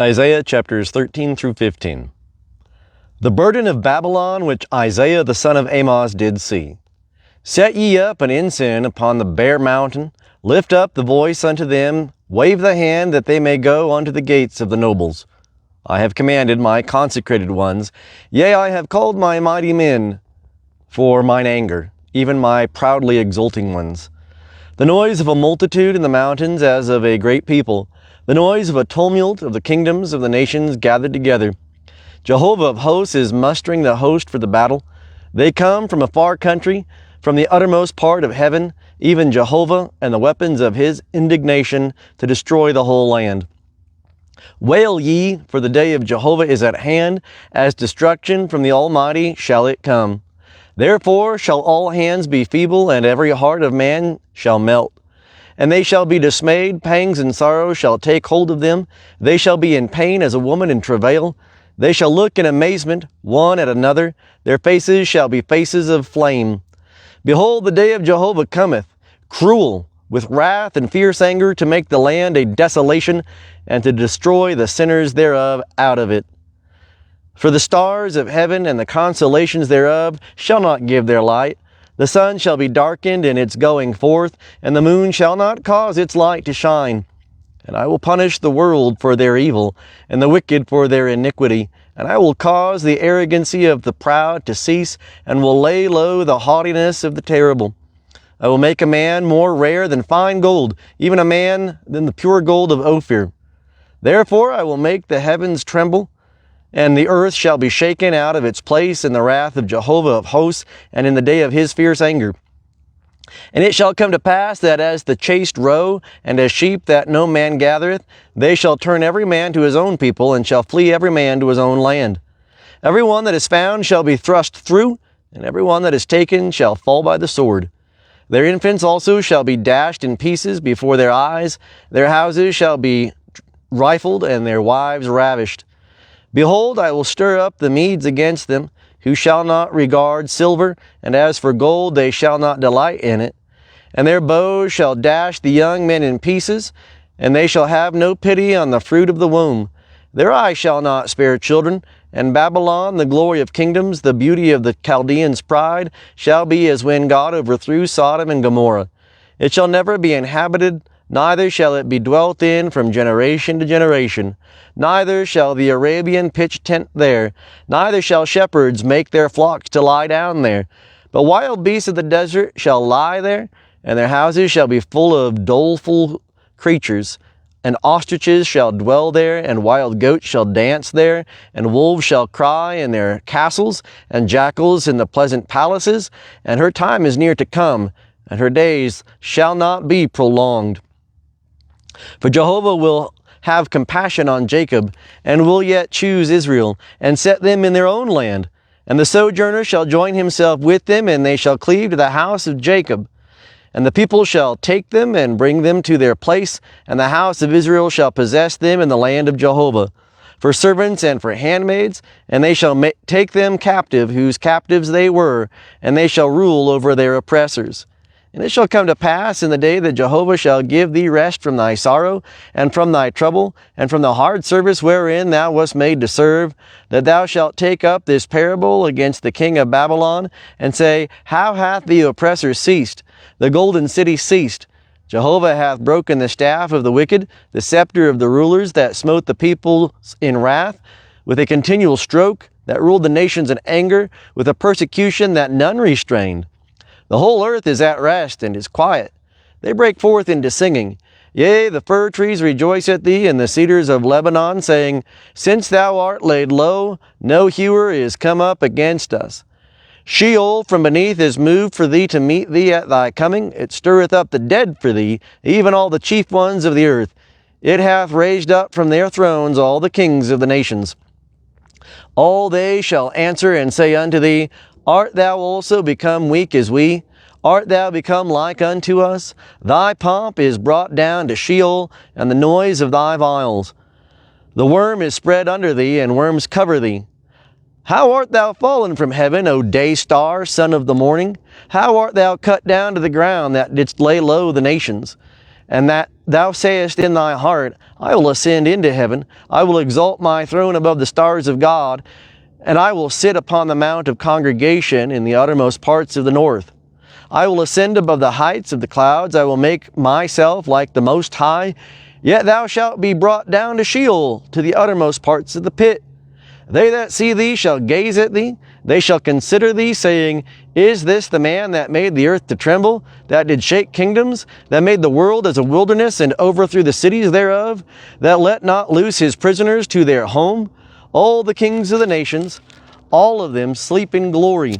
Isaiah chapters 13 through 15. The burden of Babylon which Isaiah the son of Amoz did see. Set ye up an ensign upon the bare mountain, lift up the voice unto them, wave the hand that they may go unto the gates of the nobles. I have commanded my consecrated ones, yea, I have called my mighty men for mine anger, even my proudly exulting ones. The noise of a multitude in the mountains as of a great people, the noise of a tumult of the kingdoms of the nations gathered together. Jehovah of hosts is mustering the host for the battle. They come from a far country, from the uttermost part of heaven, even Jehovah and the weapons of his indignation to destroy the whole land. Wail ye, for the day of Jehovah is at hand, as destruction from the Almighty shall it come. Therefore shall all hands be feeble, and every heart of man shall melt. And they shall be dismayed, pangs and sorrow shall take hold of them. They shall be in pain as a woman in travail. They shall look in amazement, one at another. Their faces shall be faces of flame. Behold, the day of Jehovah cometh, cruel, with wrath and fierce anger, to make the land a desolation, and to destroy the sinners thereof out of it. For the stars of heaven and the constellations thereof shall not give their light. The sun shall be darkened in its going forth, and the moon shall not cause its light to shine. And I will punish the world for their evil, and the wicked for their iniquity. And I will cause the arrogancy of the proud to cease, and will lay low the haughtiness of the terrible. I will make a man more rare than fine gold, even a man than the pure gold of Ophir. Therefore I will make the heavens tremble, and the earth shall be shaken out of its place in the wrath of Jehovah of hosts, and in the day of his fierce anger. And it shall come to pass that as the chased roe, and as sheep that no man gathereth, they shall turn every man to his own people, and shall flee every man to his own land. Every one that is found shall be thrust through, and every one that is taken shall fall by the sword. Their infants also shall be dashed in pieces before their eyes. Their houses shall be rifled, and their wives ravished. Behold, I will stir up the Medes against them, who shall not regard silver, and as for gold, they shall not delight in it. And their bows shall dash the young men in pieces, and they shall have no pity on the fruit of the womb. Their eye shall not spare children, and Babylon, the glory of kingdoms, the beauty of the Chaldeans' pride, shall be as when God overthrew Sodom and Gomorrah. It shall never be inhabited, neither shall it be dwelt in from generation to generation. Neither shall the Arabian pitch tent there, neither shall shepherds make their flocks to lie down there. But wild beasts of the desert shall lie there, and their houses shall be full of doleful creatures. And ostriches shall dwell there, and wild goats shall dance there, and wolves shall cry in their castles, and jackals in the pleasant palaces. And her time is near to come, and her days shall not be prolonged. For Jehovah will have compassion on Jacob, and will yet choose Israel, and set them in their own land. And the sojourner shall join himself with them, and they shall cleave to the house of Jacob. And the people shall take them, and bring them to their place, and the house of Israel shall possess them in the land of Jehovah, for servants and for handmaids, and they shall take them captive, whose captives they were, and they shall rule over their oppressors. And it shall come to pass in the day that Jehovah shall give thee rest from thy sorrow, and from thy trouble, and from the hard service wherein thou wast made to serve, that thou shalt take up this parable against the king of Babylon, and say, How hath the oppressor ceased? The golden city ceased. Jehovah hath broken the staff of the wicked, the scepter of the rulers that smote the people in wrath, with a continual stroke, that ruled the nations in anger, with a persecution that none restrained. The whole earth is at rest and is quiet. They break forth into singing. Yea, the fir trees rejoice at thee, and the cedars of Lebanon, saying, Since thou art laid low, no hewer is come up against us. Sheol from beneath is moved for thee to meet thee at thy coming. It stirreth up the dead for thee, even all the chief ones of the earth. It hath raised up from their thrones all the kings of the nations. All they shall answer and say unto thee, Art thou also become weak as we? Art thou become like unto us? Thy pomp is brought down to Sheol, and the noise of thy vials. The worm is spread under thee, and worms cover thee. How art thou fallen from heaven, O day star, son of the morning? How art thou cut down to the ground, that didst lay low the nations? and that thou sayest in thy heart, I will ascend into heaven, I will exalt my throne above the stars of God, and I will sit upon the mount of congregation in the uttermost parts of the north. I will ascend above the heights of the clouds, I will make myself like the Most High, yet thou shalt be brought down to Sheol, to the uttermost parts of the pit. They that see thee shall gaze at thee, they shall consider thee, saying, Is this the man that made the earth to tremble, that did shake kingdoms, that made the world as a wilderness, and overthrew the cities thereof, that let not loose his prisoners to their home? All the kings of the nations, all of them sleep in glory,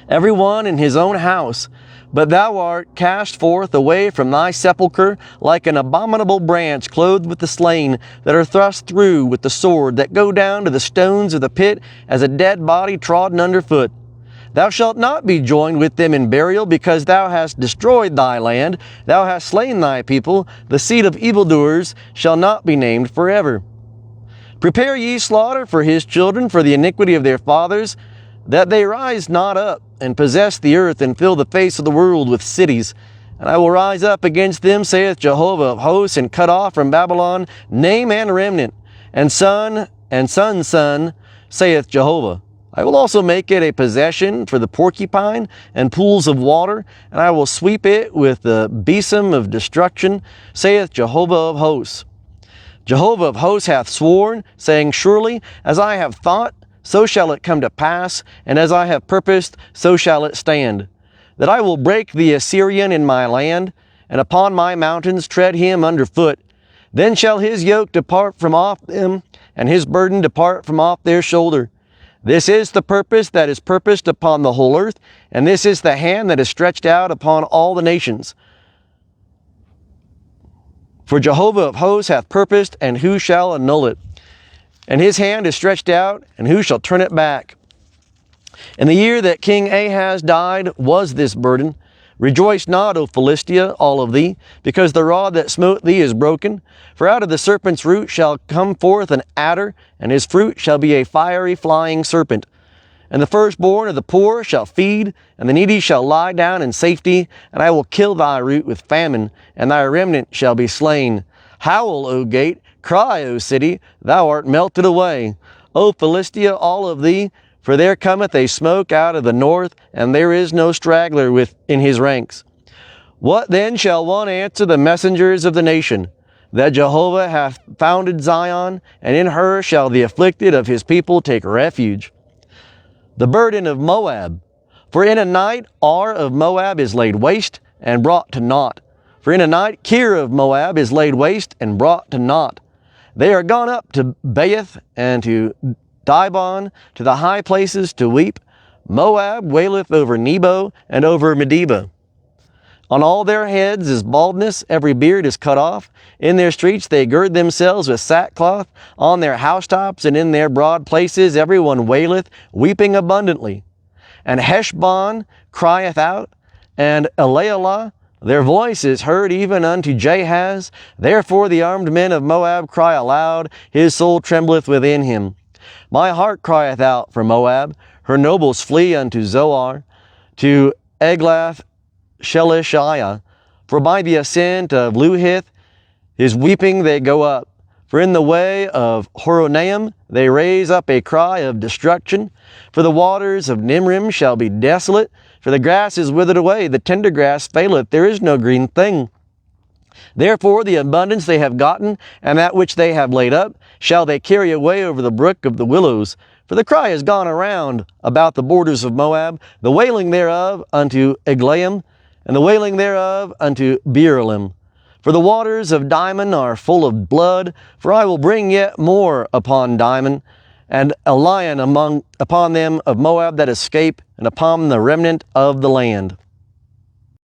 every one in his own house. But thou art cast forth away from thy sepulchre like an abominable branch clothed with the slain, that are thrust through with the sword, that go down to the stones of the pit as a dead body trodden under foot. Thou shalt not be joined with them in burial, because thou hast destroyed thy land, thou hast slain thy people, the seed of evildoers shall not be named forever. Prepare ye slaughter for his children, for the iniquity of their fathers, that they rise not up, and possess the earth, and fill the face of the world with cities. And I will rise up against them, saith Jehovah of hosts, and cut off from Babylon name and remnant, and son and son's son, saith Jehovah. I will also make it a possession for the porcupine and pools of water, and I will sweep it with the besom of destruction, saith Jehovah of hosts. Jehovah of hosts hath sworn, saying, Surely as I have thought, so shall it come to pass, and as I have purposed, so shall it stand, that I will break the Assyrian in my land, and upon my mountains tread him under foot. Then shall his yoke depart from off them, and his burden depart from off their shoulder. This is the purpose that is purposed upon the whole earth, and this is the hand that is stretched out upon all the nations. For Jehovah of hosts hath purposed, and who shall annul it? And his hand is stretched out, and who shall turn it back? In the year that King Ahaz died was this burden. Rejoice not, O Philistia, all of thee, because the rod that smote thee is broken. For out of the serpent's root shall come forth an adder, and his fruit shall be a fiery flying serpent. And the firstborn of the poor shall feed, and the needy shall lie down in safety, and I will kill thy root with famine, and thy remnant shall be slain. Howl, O gate, cry, O city, thou art melted away. O Philistia, all of thee, for there cometh a smoke out of the north, and there is no straggler in his ranks. What then shall one answer the messengers of the nation? That Jehovah hath founded Zion, and in her shall the afflicted of his people take refuge. The burden of Moab. For in a night Ar of Moab is laid waste, and brought to naught. For in a night Kir of Moab is laid waste, and brought to naught. They are gone up to Baeth and to Dibon, to the high places to weep. Moab waileth over Nebo and over Medeba. On all their heads is baldness, every beard is cut off. In their streets they gird themselves with sackcloth. On their housetops and in their broad places every one waileth, weeping abundantly. And Heshbon crieth out, and Elealeh, their voice is heard even unto Jahaz. Therefore the armed men of Moab cry aloud, his soul trembleth within him. My heart crieth out for Moab, her nobles flee unto Zoar, to Eglath Shelishiah. For by the ascent of Luhith, his weeping they go up. For in the way of Horonaim they raise up a cry of destruction. For the waters of Nimrim shall be desolate. For the grass is withered away, the tender grass faileth, there is no green thing. Therefore the abundance they have gotten, and that which they have laid up, shall they carry away over the brook of the willows. For the cry is gone around about the borders of Moab, the wailing thereof unto Eglaim, and the wailing thereof unto Beeralim. For the waters of Dimon are full of blood, for I will bring yet more upon Dimon, and a lion upon them of Moab that escape, and upon the remnant of the land.